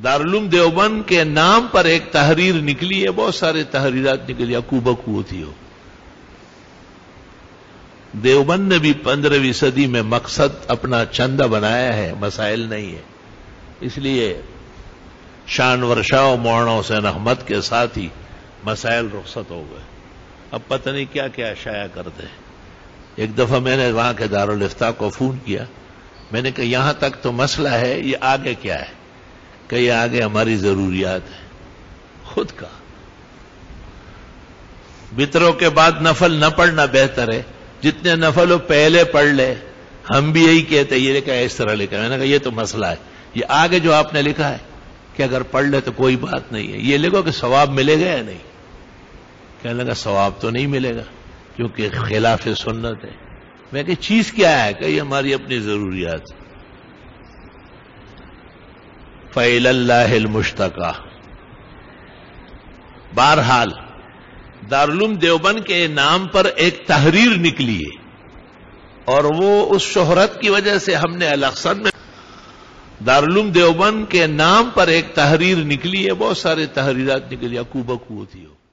دارالعلوم دیوبند کے نام پر ایک تحریر نکلی ہے، بہت سارے تحریرات نکلی، اکو بکو ہوتی ہو۔ دیوبند نے بھی 15ویں صدی میں مقصد اپنا چندہ بنایا ہے، مسائل نہیں ہے، اس لیے شان ورشا و مولانا حسین احمد کے ساتھ ہی مسائل رخصت ہو گئے۔ اب پتہ نہیں کیا کیا شائع کرتے ہیں۔ ایک دفعہ میں نے وہاں کے دارالافتاء کو فون کیا، میں نے کہا یہاں تک تو مسئلہ ہے، یہ آگے کیا ہے؟ کہ یہ آگے ہماری ضروریات ہیں۔ خود کا وطروں کے بعد نفل نہ پڑھنا بہتر ہے، جتنے نفل ہو پہلے پڑھ لے۔ ہم بھی یہی کہتے ہیں، یہ لکھا ہے اس طرح لکھا ہے، میں نے کہا یہ تو مسئلہ ہے، یہ آگے جو آپ نے لکھا ہے کہ اگر پڑھ لے تو کوئی بات نہیں ہے، یہ لکھو کہ ثواب ملے گا یا نہیں۔ کہنے لگا ثواب تو نہیں ملے گا کیونکہ خلاف سنت ہے۔ میں کہ چیز کیا ہے؟ کہ یہ ہماری اپنی ضروریات۔ فَإِلَى اللَّهِ الْمُشْتَكَى۔ بہرحال دارالعلوم دیوبند کے نام پر ایک تحریر نکلی ہے، اور وہ اس شہرت کی وجہ سے ہم نے الاقصی میں دارالعلوم دیوبند کے نام پر ایک تحریر نکلی ہے، بہت سارے تحریرات نکلی، اکو بکو ہوتی ہو۔